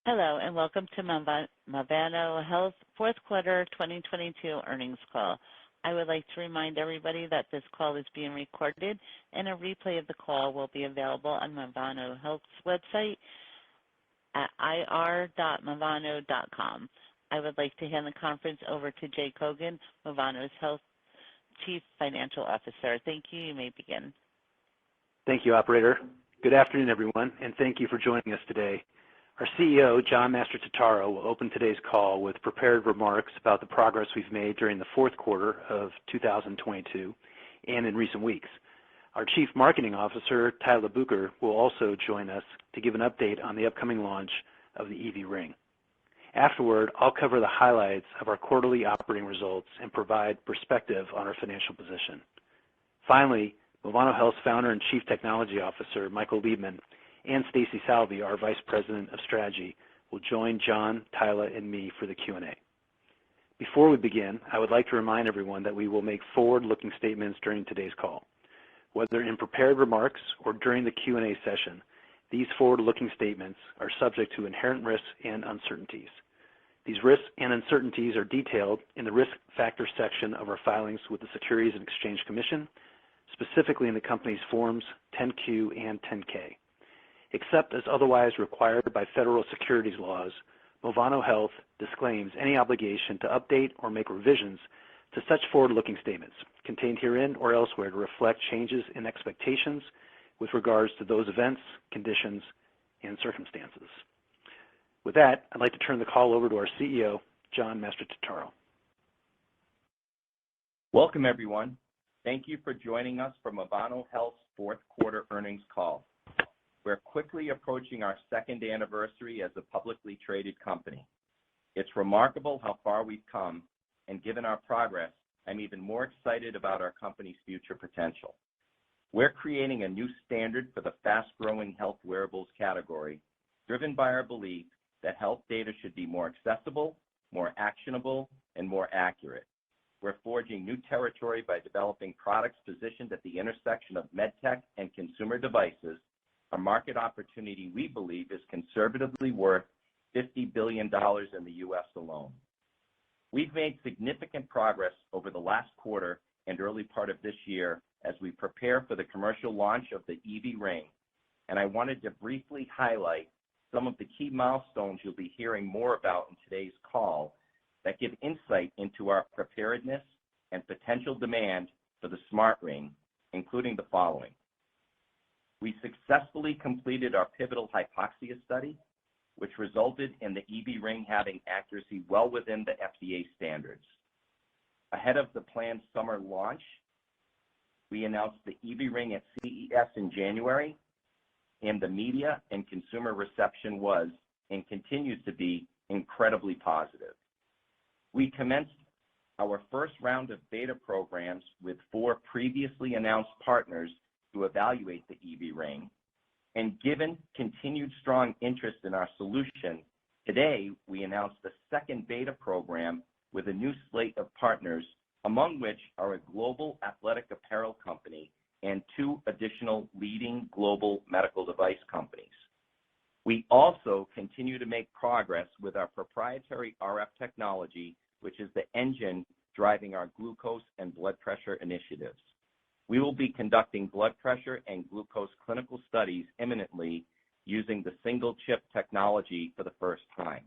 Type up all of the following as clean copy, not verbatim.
Hello, and welcome to Movano Health fourth quarter 2022 earnings call. I would like to remind everybody that this call is being recorded, and a replay of the call will be available on Movano Health's website at ir.movano.com. I would like to hand the conference over to Jay Kogan, Movano's Health Chief Financial Officer. Thank you. You may begin. Thank you, operator. Good afternoon, everyone, and thank you for joining us today. Our CEO, John Mastrototaro, will open today's call with prepared remarks about the progress we've made during the fourth quarter of 2022 and in recent weeks. Our Chief Marketing Officer, Tyler Bucher, will also join us to give an update on the upcoming launch of the EV Ring. Afterward, I'll cover the highlights of our quarterly operating results and provide perspective on our financial position. Finally, Movano Health's founder and Chief Technology Officer, Michael Liebman, and Stacy Salvi, our Vice President of Strategy, will join John, Tyler, and me for the Q&A. Before we begin, I would like to remind everyone that we will make forward-looking statements during today's call. Whether in prepared remarks or during the Q&A session, these forward-looking statements are subject to inherent risks and uncertainties. These risks and uncertainties are detailed in the Risk Factors section of our filings with the Securities and Exchange Commission, specifically in the company's Forms 10-Q and 10-K. Except as otherwise required by federal securities laws, Movano Health disclaims any obligation to update or make revisions to such forward-looking statements contained herein or elsewhere to reflect changes in expectations with regards to those events, conditions, and circumstances. With that, I'd like to turn the call over to our CEO, John Mastrototaro. Welcome, everyone. Thank you for joining us for Movano Health's fourth quarter earnings call. We're quickly approaching our second anniversary as a publicly traded company. It's remarkable how far we've come, and given our progress, I'm even more excited about our company's future potential. We're creating a new standard for the fast-growing health wearables category, driven by our belief that health data should be more accessible, more actionable, and more accurate. We're forging new territory by developing products positioned at the intersection of medtech and consumer devices, a market opportunity we believe is conservatively worth $50 billion in the U.S. alone. We've made significant progress over the last quarter and early part of this year as we prepare for the commercial launch of the EV Ring, and I wanted to briefly highlight some of the key milestones you'll be hearing more about in today's call that give insight into our preparedness and potential demand for the smart ring, including the following. We successfully completed our pivotal hypoxia study, which resulted in the EV Ring having accuracy well within the FDA standards. Ahead of the planned summer launch, we announced the EV Ring at CES in January, and the media and consumer reception was and continues to be incredibly positive. We commenced our first round of beta programs with 4 previously announced partners to evaluate the EV Ring, and given continued strong interest in our solution, today we announced the second beta program with a new slate of partners, among which are a global athletic apparel company and 2 additional leading global medical device companies. We also continue to make progress with our proprietary RF technology, which is the engine driving our glucose and blood pressure initiatives. We will be conducting blood pressure and glucose clinical studies imminently using the single chip technology for the first time.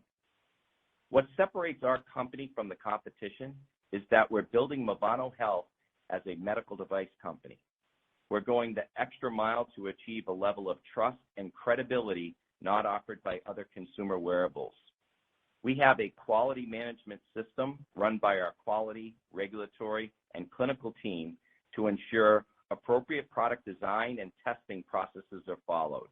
What separates our company from the competition is that we're building Movano Health as a medical device company. We're going the extra mile to achieve a level of trust and credibility not offered by other consumer wearables. We have a quality management system run by our quality, regulatory, and clinical team to ensure appropriate product design and testing processes are followed.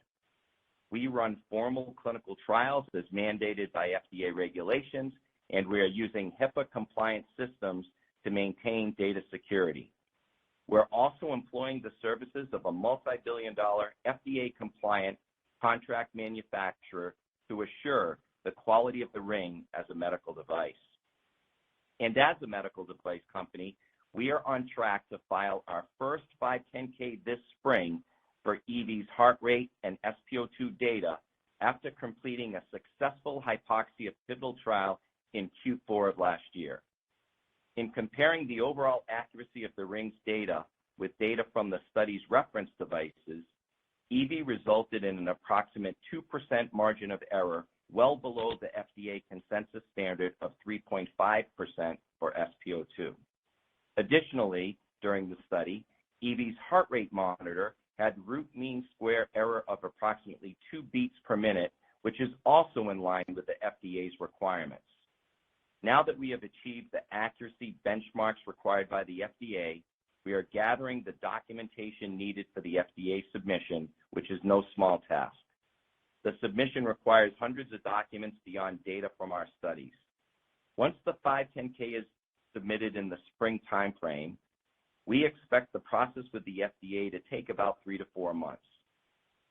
We run formal clinical trials as mandated by FDA regulations, and we are using HIPAA-compliant systems to maintain data security. We're also employing the services of a multi-billion-dollar FDA-compliant contract manufacturer to assure the quality of the ring as a medical device. And as a medical device company, we are on track to file our first 510K this spring for EV's heart rate and SpO2 data after completing a successful hypoxia pivotal trial in Q4 of last year. In comparing the overall accuracy of the ring's data with data from the study's reference devices, EV resulted in an approximate 2% margin of error, well below the FDA consensus standard of 3.5% for SpO2. Additionally, during the study, EV's heart rate monitor had root mean square error of approximately 2 beats per minute, which is also in line with the FDA's requirements. Now that we have achieved the accuracy benchmarks required by the FDA, we are gathering the documentation needed for the FDA submission, which is no small task. The submission requires hundreds of documents beyond data from our studies. Once the 510K is submitted in the spring timeframe, we expect the process with the FDA to take about 3 to 4 months.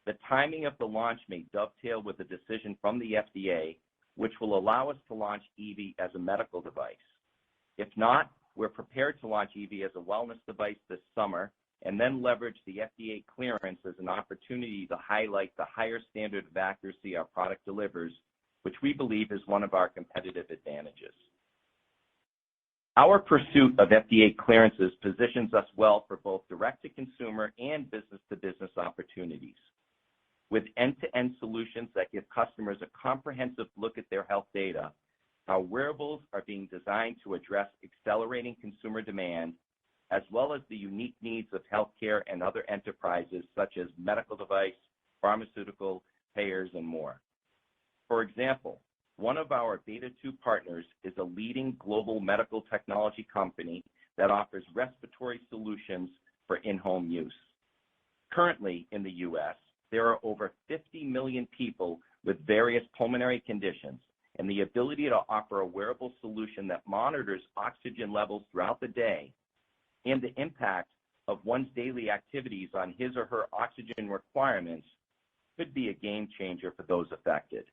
The timing of the launch may dovetail with a decision from the FDA, which will allow us to launch EV as a medical device. If not, we're prepared to launch EV as a wellness device this summer and then leverage the FDA clearance as an opportunity to highlight the higher standard of accuracy our product delivers, which we believe is one of our competitive advantages. Our pursuit of FDA clearances positions us well for both direct-to-consumer and business-to-business opportunities. With end-to-end solutions that give customers a comprehensive look at their health data, our wearables are being designed to address accelerating consumer demand, as well as the unique needs of healthcare and other enterprises such as medical device, pharmaceutical, payers, and more. For example, one of our Beta 2 partners is a leading global medical technology company that offers respiratory solutions for in-home use. Currently, in the U.S., there are over 50 million people with various pulmonary conditions, and the ability to offer a wearable solution that monitors oxygen levels throughout the day and the impact of one's daily activities on his or her oxygen requirements could be a game changer for those affected.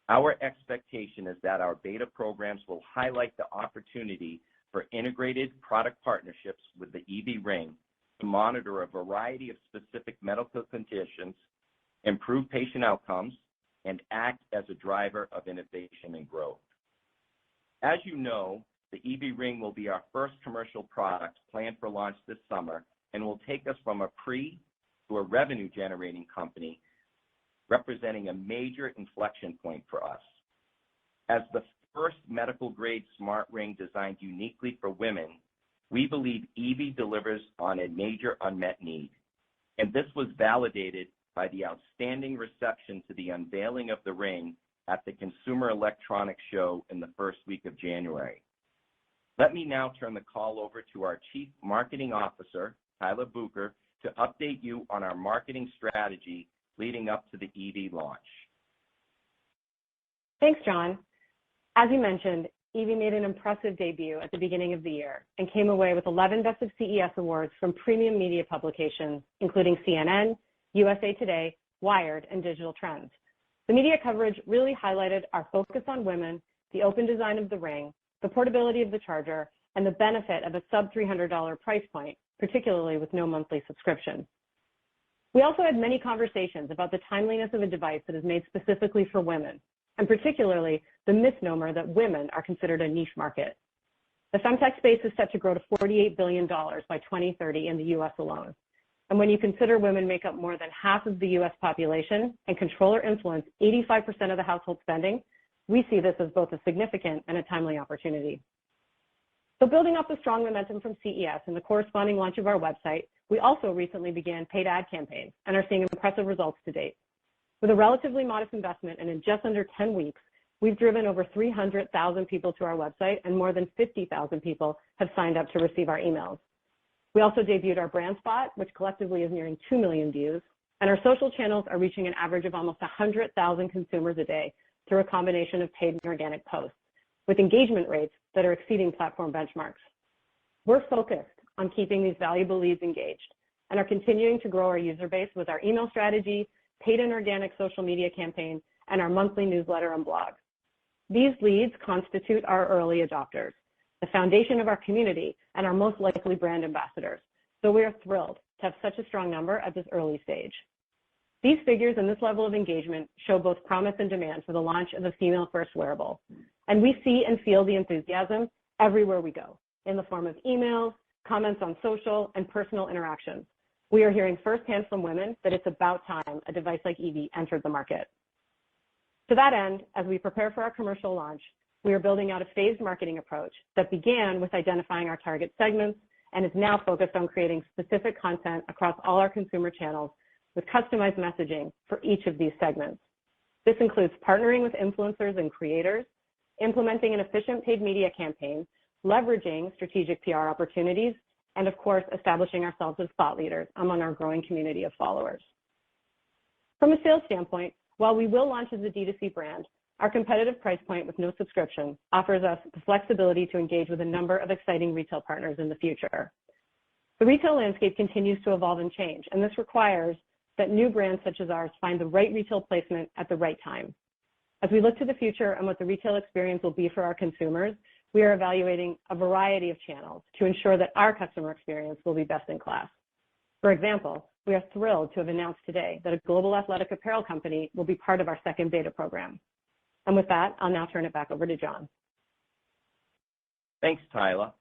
Our expectation is that our beta programs will highlight the opportunity for integrated product partnerships with the EV Ring to monitor a variety of specific medical conditions, improve patient outcomes, and act as a driver of innovation and growth. As you know, the EV Ring will be our first commercial product planned for launch this summer and will take us from a pre to a revenue-generating company, representing a major inflection point for us. As the first medical-grade smart ring designed uniquely for women, we believe EV delivers on a major unmet need, and this was validated by the outstanding reception to the unveiling of the ring at the Consumer Electronics Show in the first week of January. Let me now turn the call over to our Chief Marketing Officer, Tyler Bucher, to update you on our marketing strategy leading up to the EV launch. Thanks, John. As you mentioned, EV made an impressive debut at the beginning of the year and came away with 11 Best of CES awards from premium media publications, including CNN, USA Today, Wired, and Digital Trends. The media coverage really highlighted our focus on women, the open design of the ring, the portability of the charger, and the benefit of a sub-$300 price point, particularly with no monthly subscription. We also had many conversations about the timeliness of a device that is made specifically for women, and particularly the misnomer that women are considered a niche market. The femtech space is set to grow to $48 billion by 2030 in the U.S. alone. And when you consider women make up more than half of the U.S. population and control or influence 85% of the household spending, we see this as both a significant and a timely opportunity. So building up the strong momentum from CES and the corresponding launch of our website, we also recently began paid ad campaigns and are seeing impressive results to date. With a relatively modest investment and in just under 10 weeks, we've driven over 300,000 people to our website and more than 50,000 people have signed up to receive our emails. We also debuted our brand spot, which collectively is nearing 2 million views, and our social channels are reaching an average of almost 100,000 consumers a day through a combination of paid and organic posts, with engagement rates that are exceeding platform benchmarks. We're focused on keeping these valuable leads engaged and are continuing to grow our user base with our email strategy, paid and organic social media campaign, and our monthly newsletter and blog. These leads constitute our early adopters, the foundation of our community, and our most likely brand ambassadors. So we are thrilled to have such a strong number at this early stage. These figures and this level of engagement show both promise and demand for the launch of a female-first wearable, and we see and feel the enthusiasm everywhere we go, in the form of emails, comments on social, and personal interactions. We are hearing firsthand from women that it's about time a device like Evie entered the market. To that end, as we prepare for our commercial launch, we are building out a phased marketing approach that began with identifying our target segments and is now focused on creating specific content across all our consumer channels with customized messaging for each of these segments. This includes partnering with influencers and creators, implementing an efficient paid media campaign, leveraging strategic PR opportunities, and of course, establishing ourselves as thought leaders among our growing community of followers. From a sales standpoint, while we will launch as a D2C brand, our competitive price point with no subscription offers us the flexibility to engage with a number of exciting retail partners in the future. The retail landscape continues to evolve and change, and this requires that new brands such as ours find the right retail placement at the right time. As we look to the future and what the retail experience will be for our consumers, we are evaluating a variety of channels to ensure that our customer experience will be best in class. For example, we are thrilled to have announced today that a global athletic apparel company will be part of our second beta program. And with that, I'll now turn it back over to John. Thanks, Tyler.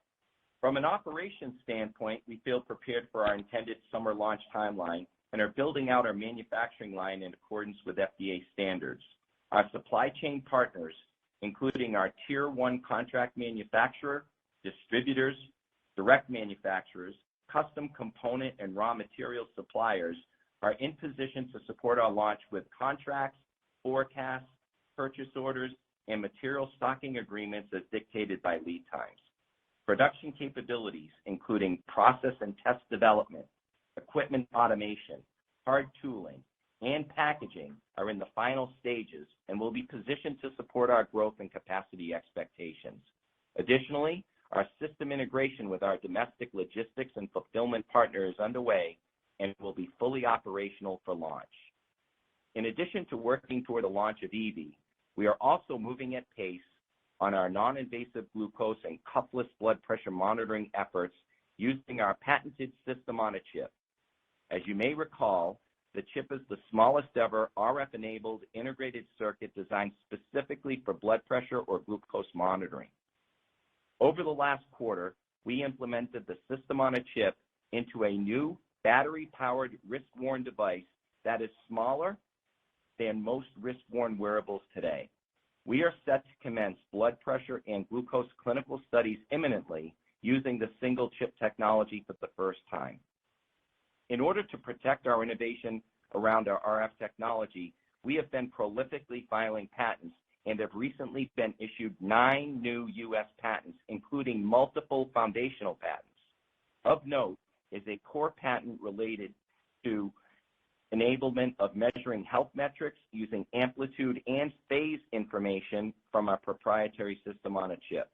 From an operations standpoint, we feel prepared for our intended summer launch timeline and are building out our manufacturing line in accordance with FDA standards. Our supply chain partners, including our Tier 1 contract manufacturer, distributors, direct manufacturers, custom component and raw material suppliers, are in position to support our launch with contracts, forecasts, purchase orders, and material stocking agreements as dictated by lead times. Production capabilities, including process and test development, equipment automation, hard tooling, and packaging, are in the final stages and will be positioned to support our growth and capacity expectations. Additionally, our system integration with our domestic logistics and fulfillment partner is underway and will be fully operational for launch. In addition to working toward the launch of Evie, we are also moving at pace on our non-invasive glucose and cuffless blood pressure monitoring efforts using our patented system on a chip. As you may recall, the chip is the smallest ever RF-enabled integrated circuit designed specifically for blood pressure or glucose monitoring. Over the last quarter, we implemented the system on a chip into a new battery-powered wrist-worn device that is smaller than most wrist-worn wearables today. We are set to commence blood pressure and glucose clinical studies imminently using the single chip technology for the first time. In order to protect our innovation around our RF technology, we have been prolifically filing patents and have recently been issued 9 new U.S. patents, including multiple foundational patents. Of note is a core patent related to enablement of measuring health metrics using amplitude and phase information from our proprietary system on a chip.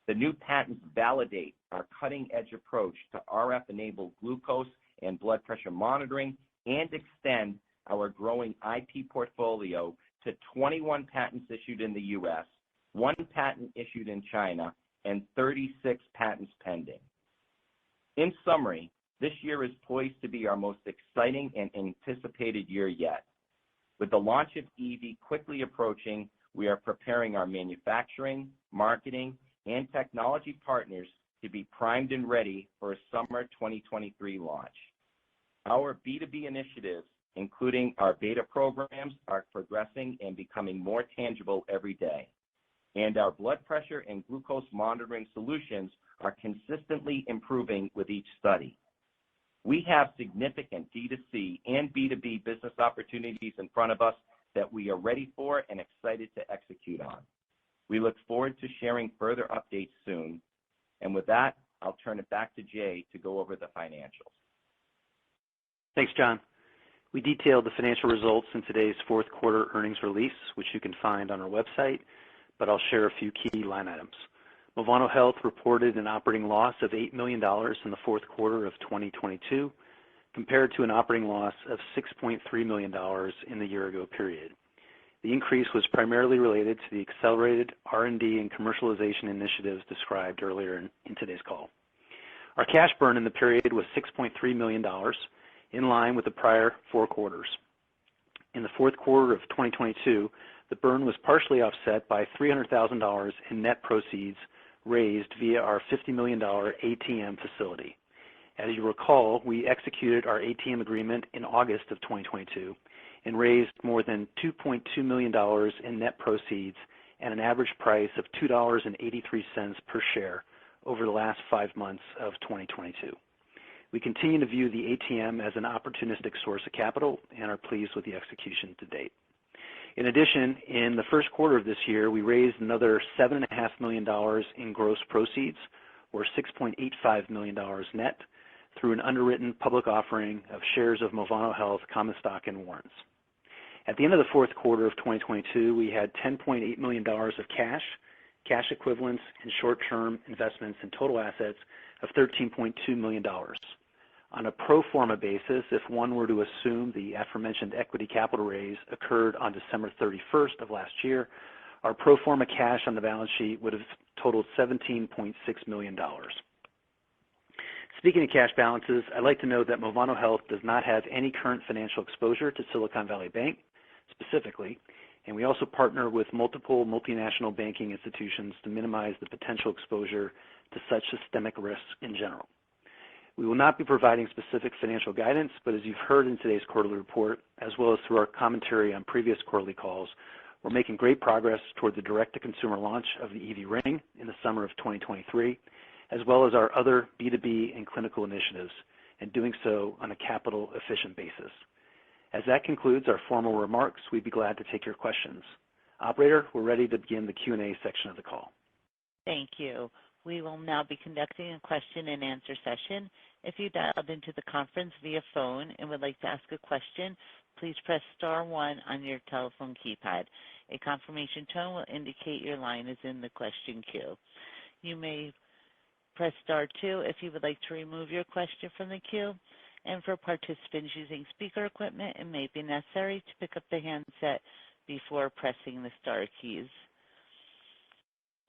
The new patents validate our cutting-edge approach to RF-enabled glucose and blood pressure monitoring and extend our growing IP portfolio to 21 patents issued in the U.S., 1 patent issued in China, and 36 patents pending. In summary, this year is poised to be our most exciting and anticipated year yet. With the launch of Evie quickly approaching, we are preparing our manufacturing, marketing, and technology partners to be primed and ready for a summer 2023 launch. Our B2B initiatives, including our beta programs, are progressing and becoming more tangible every day. And our blood pressure and glucose monitoring solutions are consistently improving with each study. We have significant D2C and B2B business opportunities in front of us that we are ready for and excited to execute on. We look forward to sharing further updates soon. And with that, I'll turn it back to Jay to go over the financials. Thanks, John. We detailed the financial results in today's fourth quarter earnings release, which you can find on our website, but I'll share a few key line items. Movano Health reported an operating loss of $8 million in the fourth quarter of 2022, compared to an operating loss of $6.3 million in the year-ago period. The increase was primarily related to the accelerated R&D and commercialization initiatives described earlier in today's call. Our cash burn in the period was $6.3 million, in line with the prior 4 quarters. In the fourth quarter of 2022, the burn was partially offset by $300,000 in net proceeds raised via our $50 million ATM facility. As you recall, we executed our ATM agreement in August of 2022 and raised more than $2.2 million in net proceeds at an average price of $2.83 per share over the last 5 months of 2022. We continue to view the ATM as an opportunistic source of capital and are pleased with the execution to date. In addition, in the first quarter of this year, we raised another $7.5 million in gross proceeds, or $6.85 million net, through an underwritten public offering of shares of Movano Health common stock and warrants. At the end of the fourth quarter of 2022, we had $10.8 million of cash equivalents, and short-term investments in total assets of $13.2 million. On a pro forma basis, if one were to assume the aforementioned equity capital raise occurred on December 31st of last year, our pro forma cash on the balance sheet would have totaled $17.6 million. Speaking of cash balances, I'd like to note that Movano Health does not have any current financial exposure to Silicon Valley Bank specifically, and we also partner with multiple multinational banking institutions to minimize the potential exposure to such systemic risks in general. We will not be providing specific financial guidance, but as you've heard in today's quarterly report, as well as through our commentary on previous quarterly calls, we're making great progress toward the direct-to-consumer launch of the EV Ring in the summer of 2023, as well as our other B2B and clinical initiatives, and doing so on a capital-efficient basis. As that concludes our formal remarks, we'd be glad to take your questions. Operator, we're ready to begin the Q&A section of the call. Thank you. We will now be conducting a question and answer session. If you dialed into the conference via phone and would like to ask a question, please press star one on your telephone keypad. A confirmation tone will indicate your line is in the question queue. You may press star two if you would like to remove your question from the queue. And for participants using speaker equipment, it may be necessary to pick up the handset before pressing the star keys.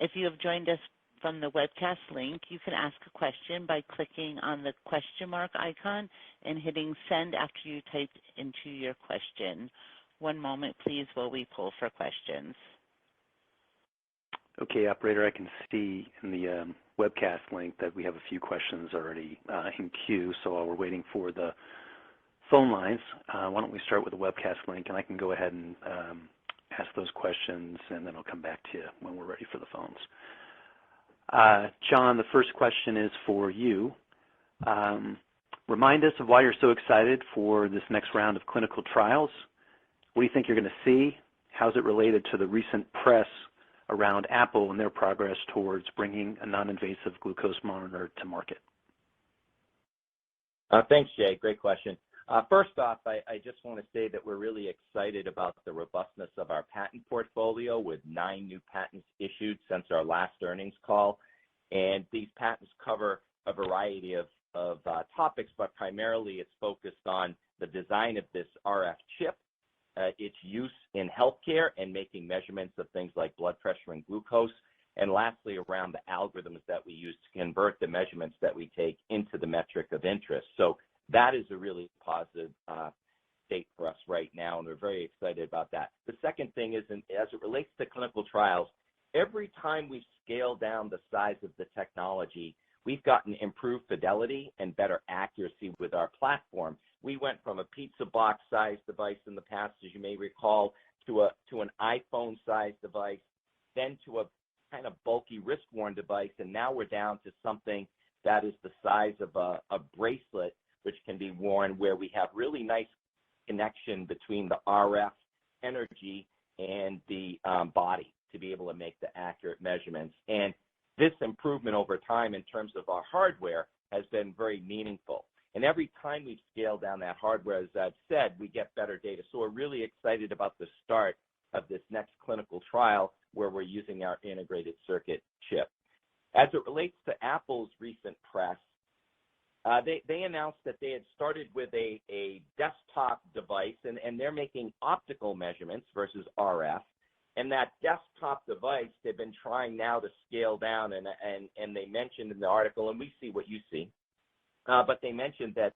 If you have joined us from the webcast link, you can ask a question by clicking on the question mark icon and hitting send after you type into your question. One moment, please, while we pull for questions. Okay, Operator, I can see in the webcast link that we have a few questions already in queue, so while we're waiting for the phone lines, why don't we start with the webcast link, and I can go ahead and ask those questions, and then I'll come back to you when we're ready for the phones. John, the first question is for you. Remind us of why you're so excited for this next round of clinical trials. What do you think you're going to see? How's it related to the recent press around Apple and their progress towards bringing a non-invasive glucose monitor to market? Thanks, Jay. Great question. First off, I just want to say that we're really excited about the robustness of our patent portfolio with 9 new patents issued since our last earnings call. And these patents cover a variety of topics, but primarily it's focused on the design of this RF chip, its use in healthcare and making measurements of things like blood pressure and glucose, and lastly around the algorithms that we use to convert the measurements that we take into the metric of interest. So that is a really positive state for us right now, and we're very excited about that. The second thing is, as it relates to clinical trials, every time we scale down the size of the technology, we've gotten improved fidelity and better accuracy with our platform. We went from a pizza box size device in the past, as you may recall, to an iPhone size device, then to a kind of bulky wrist-worn device, and now we're down to something that is the size of a bracelet, which can be worn, where we have really nice connection between the RF energy and the body to be able to make the accurate measurements. And this improvement over time in terms of our hardware has been very meaningful. And every time we scale down that hardware, as I've said, we get better data. So we're really excited about the start of this next clinical trial where we're using our integrated circuit chip. As it relates to Apple's recent press, they announced that they had started with a desktop device, and they're making optical measurements versus RF. And that desktop device they've been trying now to scale down, and they mentioned in the article, and we see what you see, but they mentioned that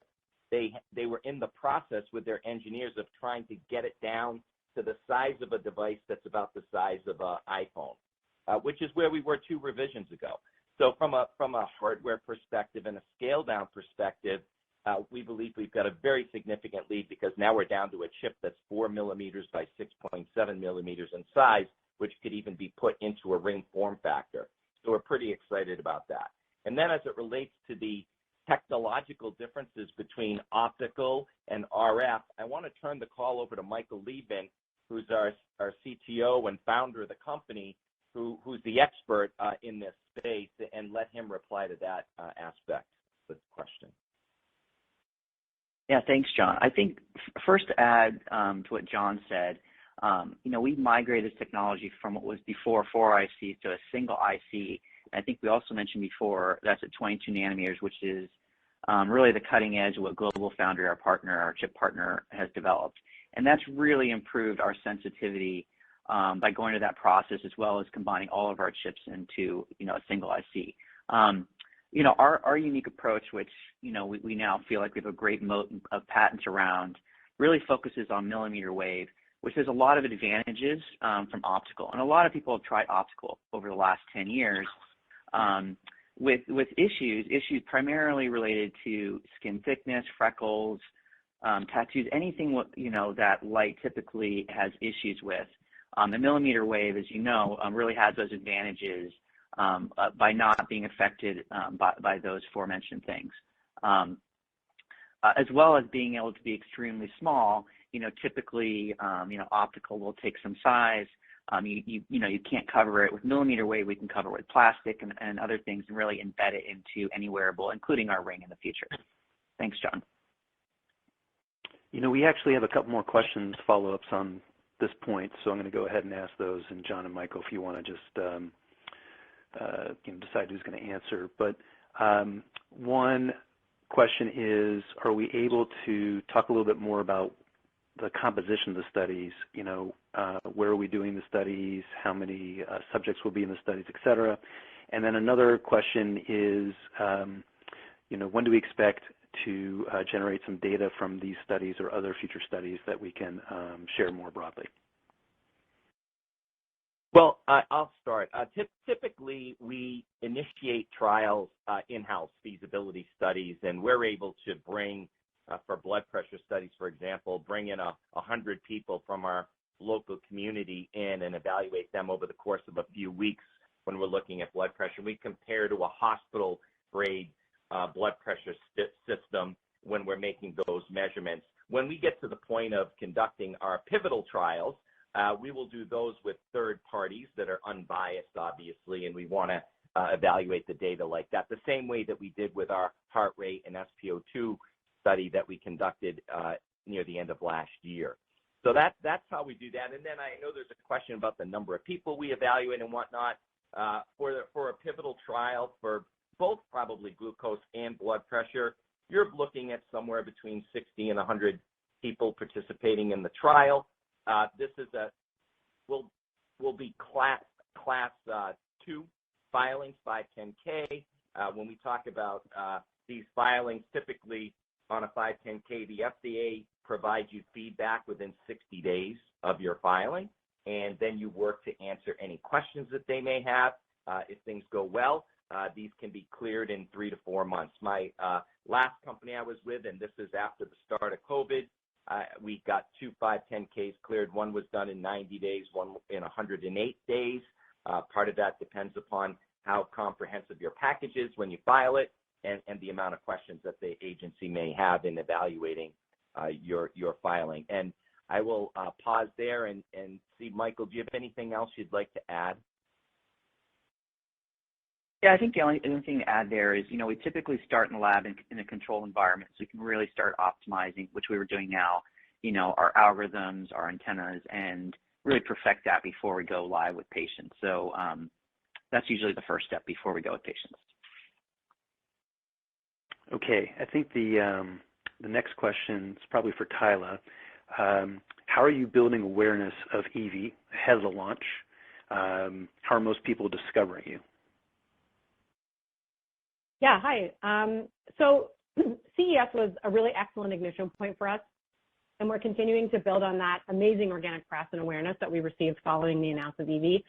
they were in the process with their engineers of trying to get it down to the size of a device that's about the size of an iPhone, which is where we were 2 revisions ago. So from a hardware perspective and a scale down perspective, we believe we've got a very significant lead because now we're down to a chip that's 4 millimeters by 6.7 millimeters in size, which could even be put into a ring form factor. So we're pretty excited about that. And then as it relates to the technological differences between optical and RF, I want to turn the call over to Michael Liebman, who's our CTO and founder of the company, who's the expert in this space, and let him reply to that aspect of the question. Yeah, thanks, John. I think first to add to what John said, we migrated this technology from what was before 4 ICs to a single IC. And I think we also mentioned before that's at 22 nanometers, which is really the cutting edge of what GlobalFoundries, our chip partner, has developed. And that's really improved our sensitivity by going to that process, as well as combining all of our chips into a single IC. Our unique approach, which we now feel like we have a great moat of patents around, really focuses on millimeter wave, which has a lot of advantages from optical. And a lot of people have tried optical over the last 10 years with issues primarily related to skin thickness, freckles, tattoos, anything that light typically has issues with. The millimeter wave, as really has those advantages by not being affected by those aforementioned things, as well as being able to be extremely small. Typically, optical will take some size. You can't cover it with millimeter wave. We can cover it with plastic and other things, and really embed it into any wearable, including our ring in the future. Thanks, John. We actually have a couple more questions, follow-ups on this point, so I'm going to go ahead and ask those. And John and Michael, if you want to just decide who's going to answer. But one question is, are we able to talk a little bit more about the composition of the studies? Where are we doing the studies? How many subjects will be in the studies, et cetera? And then another question is, when do we expect to generate some data from these studies or other future studies that we can share more broadly? Well, I'll start. Typically, we initiate trials in-house, feasibility studies, and we're able to bring, for blood pressure studies, for example, bring in 100 people from our local community in and evaluate them over the course of a few weeks when we're looking at blood pressure. We compare to a hospital-grade blood pressure system when we're making those measurements. When we get to the point of conducting our pivotal trials, we will do those with third parties that are unbiased, obviously, and we want to evaluate the data like that, the same way that we did with our heart rate and SpO2 study that we conducted near the end of last year. So that's how we do that. And then I know there's a question about the number of people we evaluate and whatnot. For a pivotal trial for both probably glucose and blood pressure, you're looking at somewhere between 60 and 100 people participating in the trial. This is will be class 2 filings, 510K. When we talk about these filings, typically on a 510K, the FDA provides you feedback within 60 days of your filing, and then you work to answer any questions that they may have. If things go well, these can be cleared in 3 to 4 months. My last company I was with, and this is after the start of COVID, we got 2 510Ks cleared. One was done in 90 days, one in 108 days. Part of that depends upon how comprehensive your package is when you file it, and the amount of questions that the agency may have in evaluating your filing. And I will pause there and see, Michael, do you have anything else you'd like to add? Yeah, I think the only thing to add there is, we typically start in the lab in a controlled environment, so we can really start optimizing, which we were doing now, our algorithms, our antennas, and really perfect that before we go live with patients. So that's usually the first step before we go with patients. Okay, I think the next question is probably for Tyler. How are you building awareness of EV ahead of the launch? How are most people discovering you? Yeah, hi. So CES was a really excellent ignition point for us, and we're continuing to build on that amazing organic press and awareness that we received following the announcement of EV.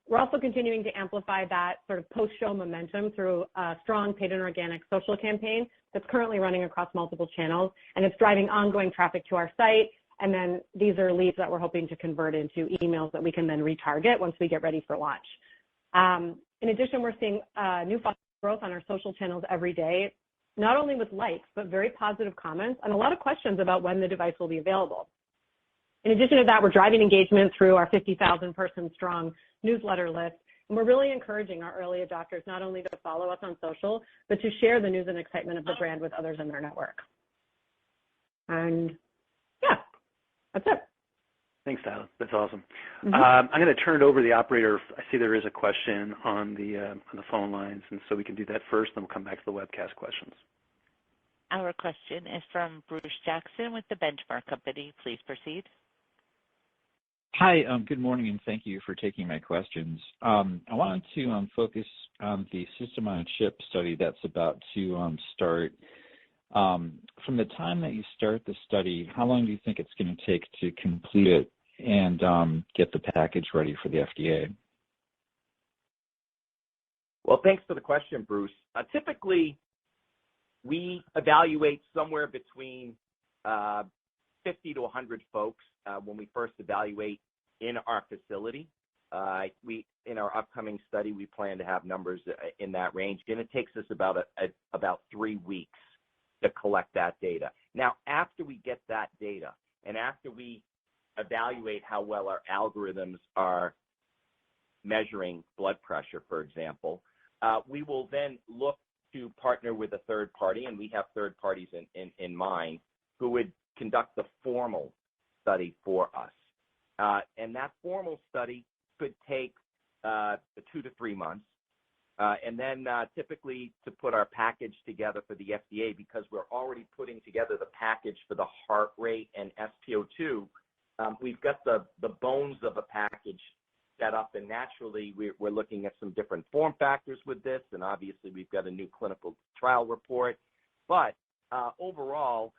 We're also continuing to amplify that sort of post-show momentum through a strong paid and organic social campaign that's currently running across multiple channels, and it's driving ongoing traffic to our site. And then these are leads that we're hoping to convert into emails that we can then retarget once we get ready for launch. In addition, we're seeing new growth on our social channels every day, not only with likes, but very positive comments and a lot of questions about when the device will be available. In addition to that, we're driving engagement through our 50,000 person strong newsletter list. And we're really encouraging our early adopters not only to follow us on social, but to share the news and excitement of the brand with others in their network. And yeah, that's it. Thanks, Tyler. That's awesome. I'm going to turn it over to the operator. I see there is a question on the phone lines, and so we can do that first, then we'll come back to the webcast questions. Our question is from Bruce Jackson with the Benchmark Company. Please proceed. Hi, good morning, and thank you for taking my questions. I wanted to focus on the system on a chip study that's about to start. From the time that you start the study, how long do you think it's going to take to complete it and get the package ready for the FDA? Well, thanks for the question, Bruce. Typically, we evaluate somewhere between 50 to 100 folks when we first evaluate in our facility. In our upcoming study, we plan to have numbers in that range, and it takes us about 3 weeks to collect that data. Now, after we get that data and after we evaluate how well our algorithms are measuring blood pressure, for example, we will then look to partner with a third party, and we have third parties in mind who would conduct the formal study for us. And that formal study could take 2 to 3 months. And then typically to put our package together for the FDA, because we're already putting together the package for the heart rate and SpO2, we've got the bones of a package set up, and naturally we're looking at some different form factors with this, and obviously we've got a new clinical trial report. But overall,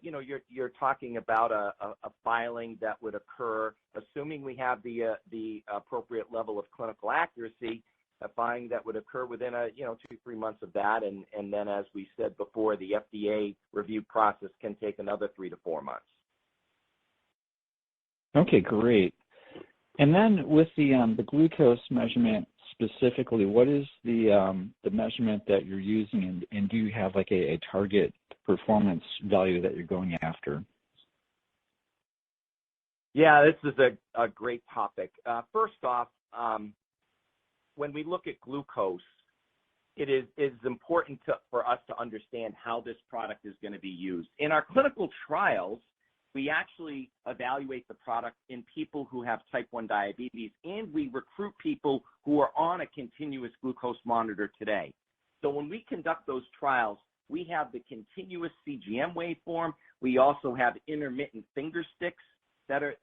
you're talking about a filing that would occur, assuming we have the appropriate level of clinical accuracy, a filing that would occur within 2 to 3 months of that, and then, as we said before, the FDA review process can take another 3 to 4 months. Okay, great. And then with the glucose measurement specifically, what is the measurement that you're using, and do you have like a target performance value that you're going after? Yeah, this is a great topic. First off, when we look at glucose, it is important for us to understand how this product is going to be used. In our clinical trials, we actually evaluate the product in people who have type 1 diabetes, and we recruit people who are on a continuous glucose monitor today. So when we conduct those trials, we have the continuous CGM waveform. We also have intermittent finger sticks that are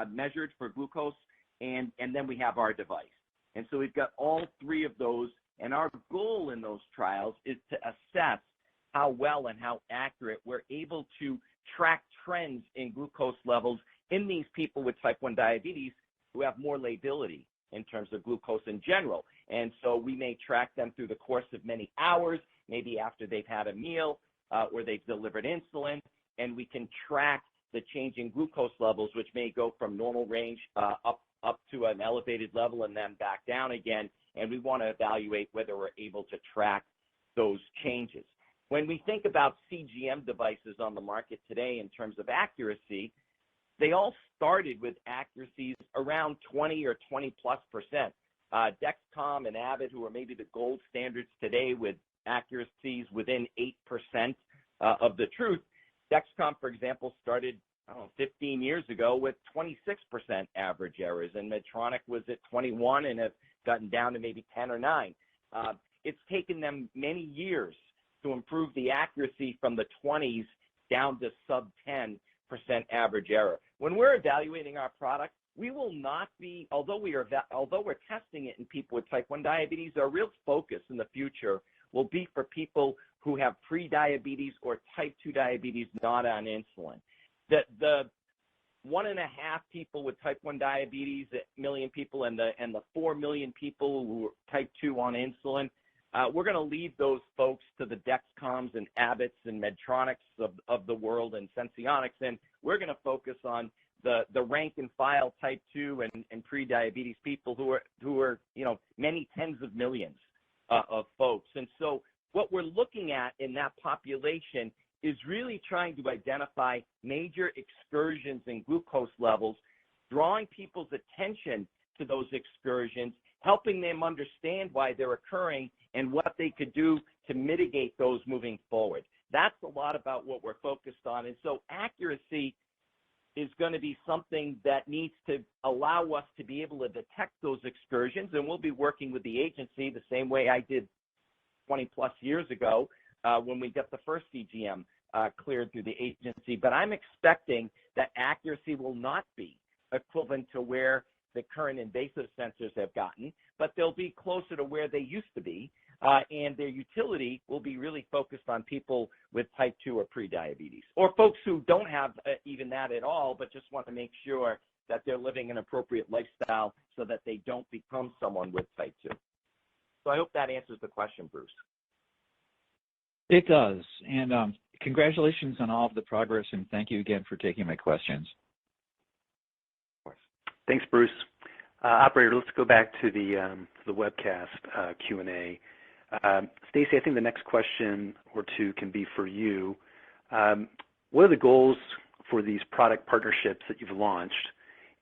measured for glucose, and then we have our device. And so we've got all three of those, and our goal in those trials is to assess how well and how accurate we're able to track trends in glucose levels in these people with type 1 diabetes who have more lability in terms of glucose in general. And so we may track them through the course of many hours, maybe after they've had a meal or they've delivered insulin, and we can track the change in glucose levels, which may go from normal range up to an elevated level and then back down again, and we want to evaluate whether we're able to track those changes. When we think about CGM devices on the market today in terms of accuracy, they all started with accuracies around 20 or 20+%. Dexcom and Abbott, who are maybe the gold standards today with accuracies within 8% of the truth. Dexcom, for example, started 15 years ago with 26% average errors, and Medtronic was at 21 and have gotten down to maybe 10 or 9. It's taken them many years to improve the accuracy from the 20s down to sub 10% average error. When we're evaluating our product, we will not be, although we're testing it in people with type 1 diabetes, our real focus in the future will be for people who have pre-diabetes or type 2 diabetes not on insulin. The 1.5 people with type 1 diabetes, million people, and the 4 million people who are type 2 on insulin, we're going to leave those folks to the Dexcoms and Abbotts and Medtronics of the world and Senseonics, and we're going to focus on the rank and file type 2 and pre-diabetes people who are many tens of millions of folks. And so what we're looking at in that population is really trying to identify major excursions in glucose levels, drawing people's attention to those excursions, helping them understand why they're occurring and what they could do to mitigate those moving forward. That's a lot about what we're focused on. And so accuracy is going to be something that needs to allow us to be able to detect those excursions, and we'll be working with the agency the same way I did 20 plus years ago when we got the first CGM cleared through the agency. But I'm expecting that accuracy will not be equivalent to where the current invasive sensors have gotten, but they'll be closer to where they used to be, and their utility will be really focused on people with type 2 or pre-diabetes, or folks who don't have even that at all, but just want to make sure that they're living an appropriate lifestyle so that they don't become someone with type 2. So I hope that answers the question, Bruce. It does. And congratulations on all of the progress, and thank you again for taking my questions. Thanks, Bruce. Operator, let's go back to the webcast Q&A. Stacy, I think the next question or two can be for you. What are the goals for these product partnerships that you've launched?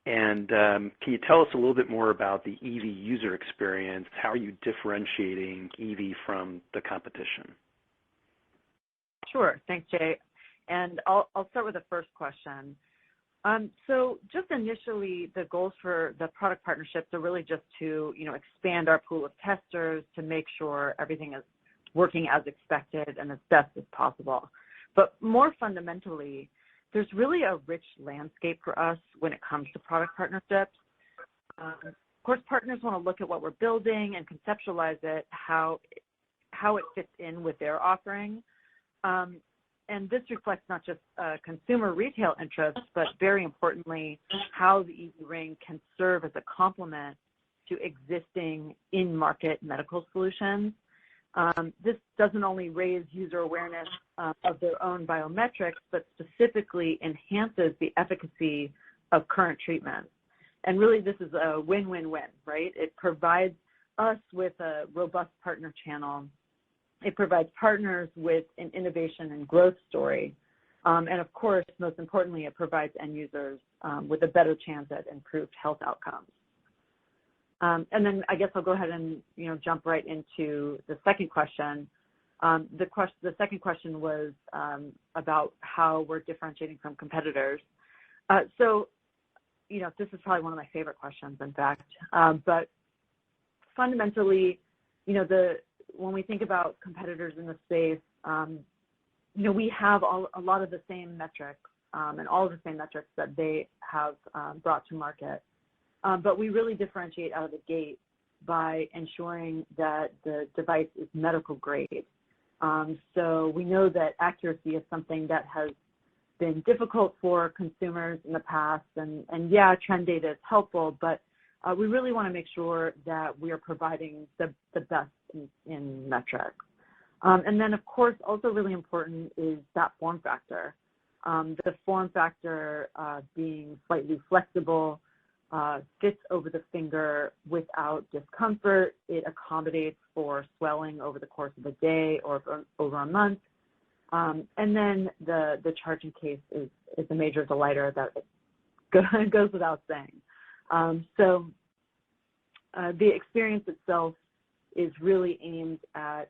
And can you tell us a little bit more about the EV user experience? How are you differentiating EV from the competition? Sure. Thanks, Jay. And I'll start with the first question. So just initially, the goals for the product partnerships are really just to, expand our pool of testers to make sure everything is working as expected and as best as possible. But more fundamentally, there's really a rich landscape for us when it comes to product partnerships. Of course, partners want to look at what we're building and conceptualize it, how it fits in with their offering. And this reflects not just consumer retail interests, but very importantly, how the EV Ring can serve as a complement to existing in-market medical solutions. This doesn't only raise user awareness of their own biometrics, but specifically enhances the efficacy of current treatments. And really, this is a win-win-win, right? It provides us with a robust partner channel. It provides partners with an innovation and growth story. And of course, most importantly, it provides end users with a better chance at improved health outcomes. And then I guess I'll go ahead and, jump right into the second question. The second question was about how we're differentiating from competitors. So, this is probably one of my favorite questions, in fact. But fundamentally, when we think about competitors in the space, we have a lot of the same metrics and all of the same metrics that they have brought to market. But we really differentiate out of the gate by ensuring that the device is medical grade. So we know that accuracy is something that has been difficult for consumers in the past. And yeah, trend data is helpful, but we really want to make sure that we are providing the best in metrics. And then, of course, also really important is that form factor. The form factor being slightly flexible, fits over the finger without discomfort. It accommodates for swelling over the course of a day or over a month. And then the charging case is a major delighter that goes without saying. So the experience itself is really aimed at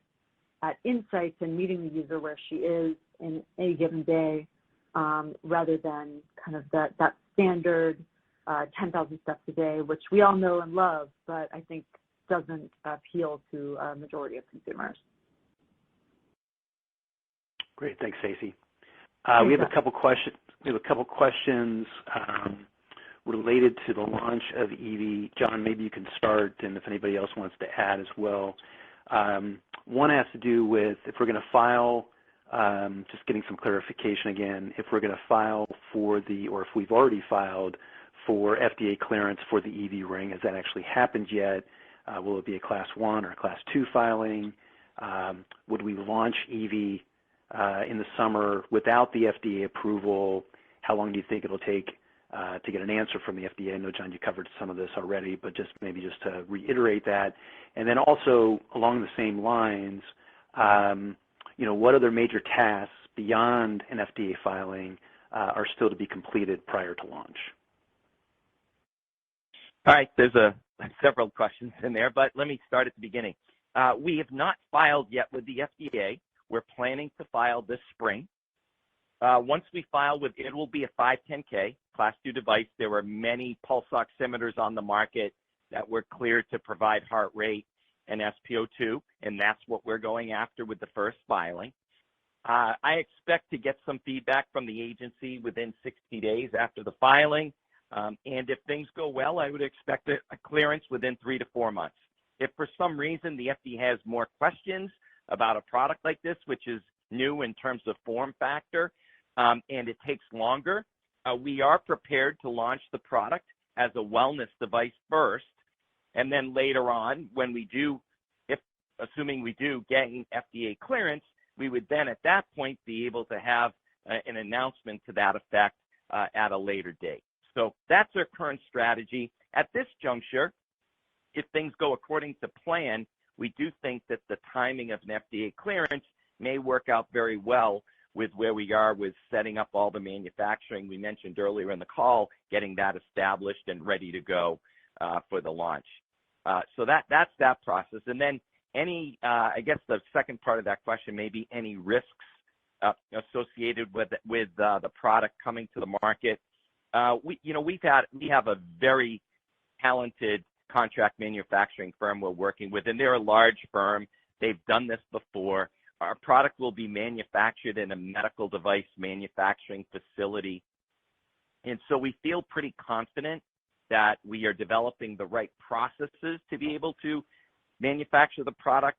insights and meeting the user where she is in any given day, rather than kind of that standard 10,000 steps a day, which we all know and love, but I think doesn't appeal to a majority of consumers. Great, thanks, Stacey. We have a couple questions. Related to the launch of EV. John, maybe you can start, and if anybody else wants to add as well. One has to do with if we're going to file, just getting some clarification again, if we're going to file for or if we've already filed for FDA clearance for the EV ring. Has that actually happened yet? Will it be a Class 1 or a Class 2 filing? Would we launch EV in the summer without the FDA approval? How long do you think it'll take to get an answer from the FDA? I know, John, you covered some of this already, but just to reiterate that. And then also along the same lines, what other major tasks beyond an FDA filing are still to be completed prior to launch? All right, there's several questions in there, but let me start at the beginning. We have not filed yet with the FDA. We're planning to file this spring. Once we file it will be a 510K Class 2 device. There were many pulse oximeters on the market that were cleared to provide heart rate and SpO2, and that's what we're going after with the first filing. I expect to get some feedback from the agency within 60 days after the filing, and if things go well, I would expect a clearance within 3 to 4 months. If for some reason the FDA has more questions about a product like this, which is new in terms of form factor, and it takes longer, we are prepared to launch the product as a wellness device first, and then later on, when we do, assuming we do gain FDA clearance, we would then at that point be able to have an announcement to that effect at a later date. So that's our current strategy. At this juncture, if things go according to plan, we do think that the timing of an FDA clearance may work out very well with where we are with setting up all the manufacturing we mentioned earlier in the call, getting that established and ready to go for the launch. So that's that process. And then I guess the second part of that question may be any risks associated with the product coming to the market. We have a very talented contract manufacturing firm we're working with, and they're a large firm. They've done this before. Our product will be manufactured in a medical device manufacturing facility. And so we feel pretty confident that we are developing the right processes to be able to manufacture the product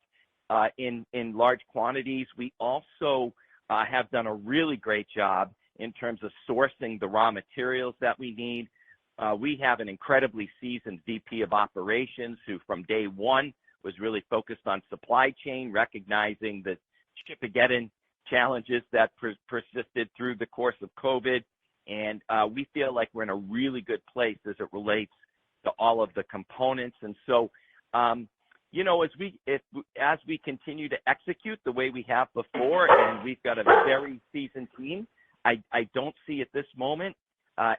in large quantities. We also have done a really great job in terms of sourcing the raw materials that we need. We have an incredibly seasoned VP of operations who from day one was really focused on supply chain, recognizing the Chipageddon challenges that persisted through the course of COVID. And we feel like we're in a really good place as it relates to all of the components. And so, as we continue to execute the way we have before, and we've got a very seasoned team, I don't see at this moment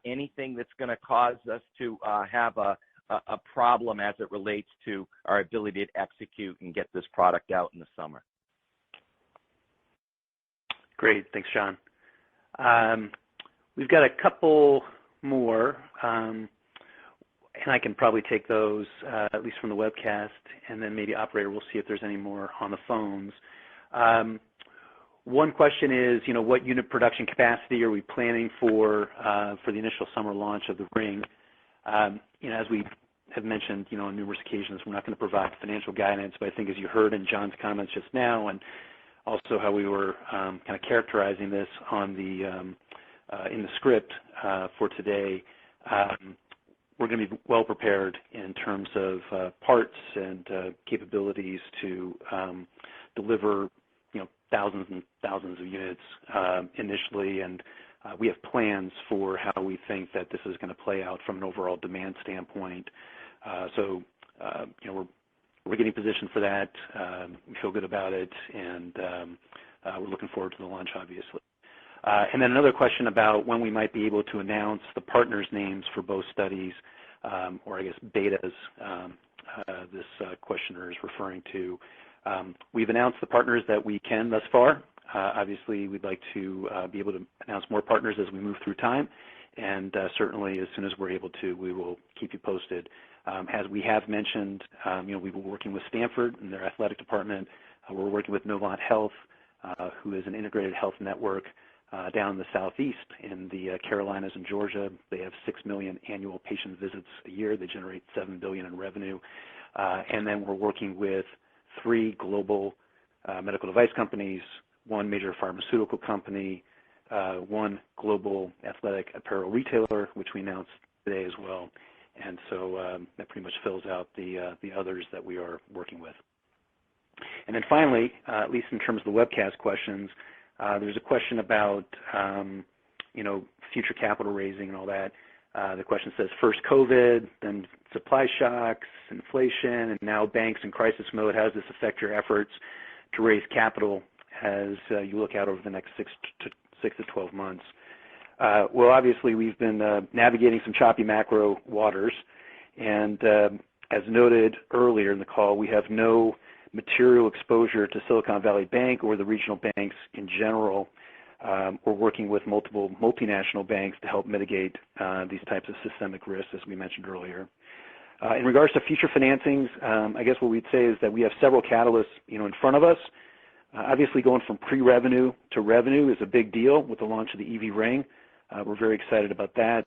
anything that's going to cause us to have a problem as it relates to our ability to execute and get this product out in the summer. Great. Thanks, John. We've got a couple more, and I can probably take those, at least from the webcast, and then maybe operator will see if there's any more on the phones. One question is, what unit production capacity are we planning for the initial summer launch of the ring? As we have mentioned, on numerous occasions, we're not going to provide financial guidance, but I think as you heard in John's comments just now, and also how we were kind of characterizing this on in the script for today, we're going to be well prepared in terms of parts and capabilities to deliver, thousands and thousands of units initially, and we have plans for how we think that this is going to play out from an overall demand standpoint. So we're getting positioned for that. We feel good about it, and we're looking forward to the launch, obviously. And then another question about when we might be able to announce the partners' names for both studies, or I guess betas, this questioner is referring to. We've announced the partners that we can thus far. Obviously, we'd like to be able to announce more partners as we move through time, and certainly as soon as we're able to, we will keep you posted. As we have mentioned, we've been working with Stanford and their athletic department. We're working with Movano Health, who is an integrated health network down in the southeast in the Carolinas and Georgia. They have 6 million annual patient visits a year. They generate $7 billion in revenue. And then we're working with 3 global medical device companies, one major pharmaceutical company, one global athletic apparel retailer, which we announced today as well. And so that pretty much fills out the others that we are working with. And then finally, at least in terms of the webcast questions, there's a question about future capital raising and all that. The question says, first COVID, then supply shocks, inflation, and now banks in crisis mode. How does this affect your efforts to raise capital as you look out over the next 6 to 12 months? Well, obviously, we've been navigating some choppy macro waters. And as noted earlier in the call, we have no material exposure to Silicon Valley Bank or the regional banks in general. We're working with multiple multinational banks to help mitigate these types of systemic risks, as we mentioned earlier. In regards to future financings, I guess what we'd say is that we have several catalysts, in front of us. Obviously, going from pre-revenue to revenue is a big deal with the launch of the EV Ring. We're very excited about that.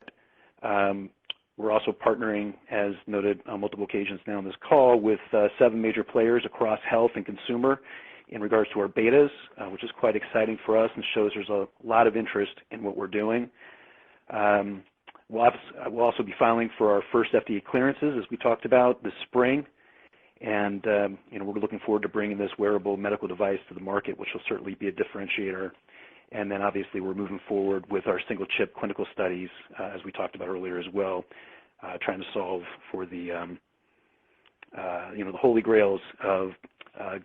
We're also partnering, as noted on multiple occasions now on this call, with 7 major players across health and consumer in regards to our betas, which is quite exciting for us and shows there's a lot of interest in what we're doing. We'll also be filing for our first FDA clearances, as we talked about, this spring. And, we're looking forward to bringing this wearable medical device to the market, which will certainly be a differentiator. And then, obviously, we're moving forward with our single-chip clinical studies, as we talked about earlier as well, trying to solve for the holy grails of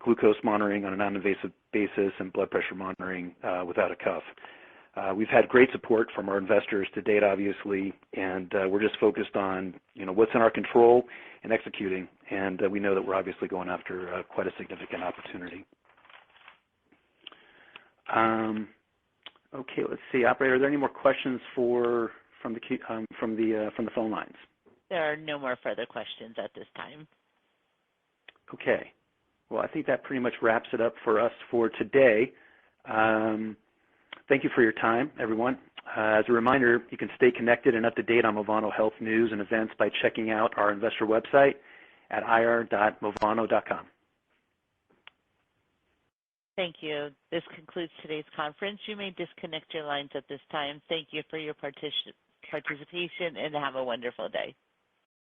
glucose monitoring on a non-invasive basis and blood pressure monitoring without a cuff. We've had great support from our investors to date, obviously, and we're just focused on, what's in our control and executing. And we know that we're obviously going after quite a significant opportunity. Okay, let's see, operator. Are there any more questions from the phone lines? There are no more further questions at this time. Okay. Well, I think that pretty much wraps it up for us for today. Thank you for your time, everyone. As a reminder, you can stay connected and up to date on Movano Health news and events by checking out our investor website at ir.movano.com. Thank you. This concludes today's conference. You may disconnect your lines at this time. Thank you for your participation, and have a wonderful day.